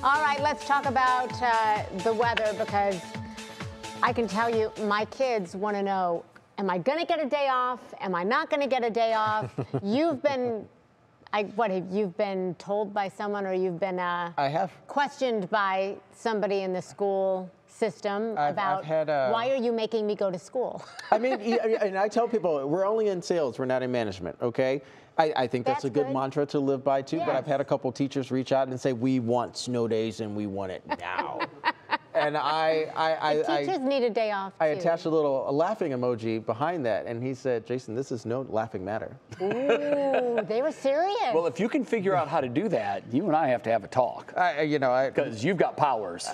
All right, let's talk about the weather, because I can tell you my kids want to know, am I going to get a day off? Am I not going to get a day off? You've been, you've been told by someone, or you've been I have questioned by somebody in the school system about why are you making me go to school? I mean, and I tell people, we're only in sales, we're not in management, okay? I think that's a good mantra to live by too, but I've had a couple teachers reach out and say, we want snow days and we want it now. And teachers need a day off too. I attached a laughing emoji behind that, and he said, Jason, this is no laughing matter. Ooh, they were serious. Well, if you can figure out how to do that, you and I have to have a talk. Because you've got powers.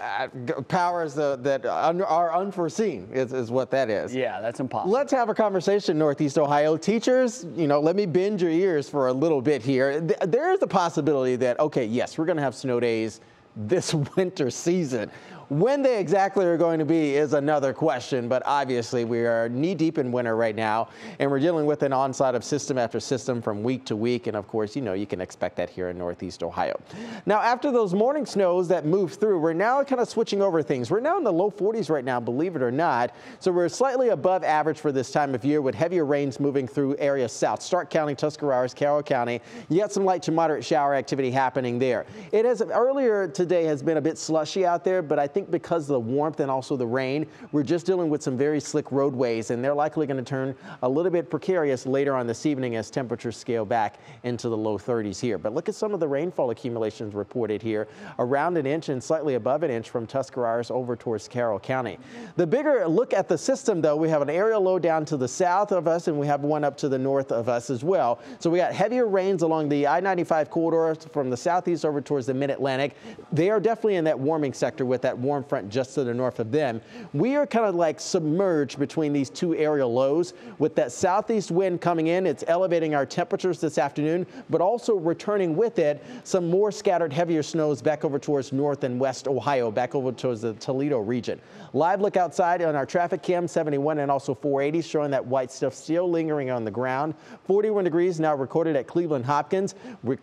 Powers that are unforeseen is what that is. Yeah, that's impossible. Let's have a conversation, Northeast Ohio. Teachers, let me bend your ears for a little bit here. There is a possibility that, okay, yes, we're going to have snow days this winter season. When they exactly are going to be is another question, but obviously we are knee-deep in winter right now, and we're dealing with an onslaught of system after system from week to week, and of course, you can expect that here in Northeast Ohio. Now, after those morning snows that moved through, we're now kind of switching over things. We're now in the low 40s right now, believe it or not, so we're slightly above average for this time of year, with heavier rains moving through areas south, Stark County, Tuscarawas, Carroll County. You got some light to moderate shower activity happening there. It has earlier today has been a bit slushy out there, but I think because of the warmth and also the rain, we're just dealing with some very slick roadways, and they're likely going to turn a little bit precarious later on this evening as temperatures scale back into the low 30s here. But look at some of the rainfall accumulations reported here, around an inch and slightly above an inch from Tuscarawas over towards Carroll County. The bigger look at the system, though, we have an area low down to the south of us, and we have one up to the north of us as well. So we got heavier rains along the I-95 corridor from the southeast over towards the mid-Atlantic. They are definitely in that warming sector with that warm front just to the north of them. We are kind of like submerged between these two aerial lows. With that southeast wind coming in, it's elevating our temperatures this afternoon, but also returning with it some more scattered heavier snows back over towards north and west Ohio, back over towards the Toledo region. Live look outside on our traffic cam 71 and also 480 showing that white stuff still lingering on the ground. 41 degrees now recorded at Cleveland Hopkins.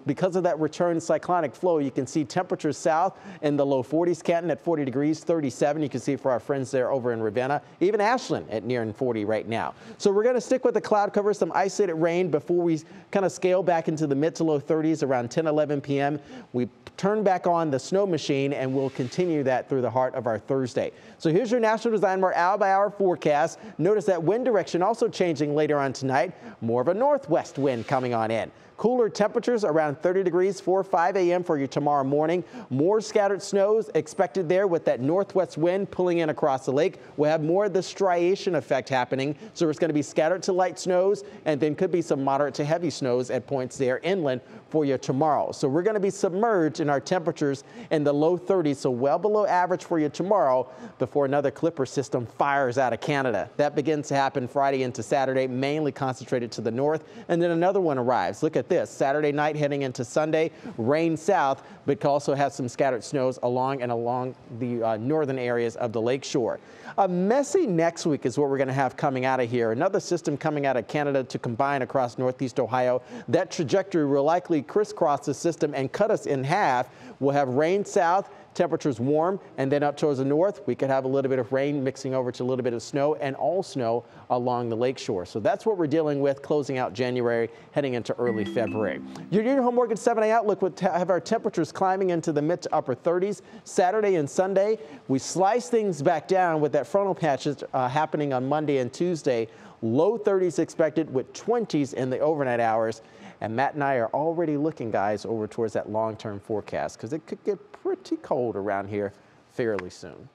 Because of that return cyclonic flow, you can see temperatures south in the low 40s, Canton at 40 degrees, 37. You can see for our friends there over in Ravenna, even Ashland at near 40 right now. So we're going to stick with the cloud cover, some isolated rain before we kind of scale back into the mid to low 30s around 10, 11 p.m. We turn back on the snow machine, and we'll continue that through the heart of our Thursday. So here's your National Design Mart hour-by-hour forecast. Notice that wind direction also changing later on tonight. More of a northwest wind coming on in. Cooler temperatures around 30 degrees 5 a.m. for you tomorrow morning. More scattered snows expected there with that northwest wind pulling in across the lake. We'll have more of the striation effect happening. So it's going to be scattered to light snows, and then could be some moderate to heavy snows at points there inland for you tomorrow. So we're going to be submerged in our temperatures in the low 30s, so well below average for you tomorrow before another clipper system fires out of Canada. That begins to happen Friday into Saturday, mainly concentrated to the north, and then another one arrives. Look at this. Saturday night heading into Sunday, rain south, but can also have some scattered snows along the northern areas of the lakeshore. A messy next week is what we're going to have coming out of here. Another system coming out of Canada to combine across Northeast Ohio. That trajectory will likely crisscross the system and cut us in half. We'll have rain south, temperatures warm, and then up towards the north, we could have a little bit of rain mixing over to a little bit of snow, and all snow along the lakeshore. So that's what we're dealing with closing out January, heading into early February. Your home mortgage 7-day outlook would have our temperatures climbing into the mid to upper 30s. Saturday and Sunday, we slice things back down with that frontal patches happening on Monday and Tuesday. Low 30s expected with 20s in the overnight hours. And Matt and I are already looking, guys, over towards that long-term forecast, because it could get pretty cold around here fairly soon.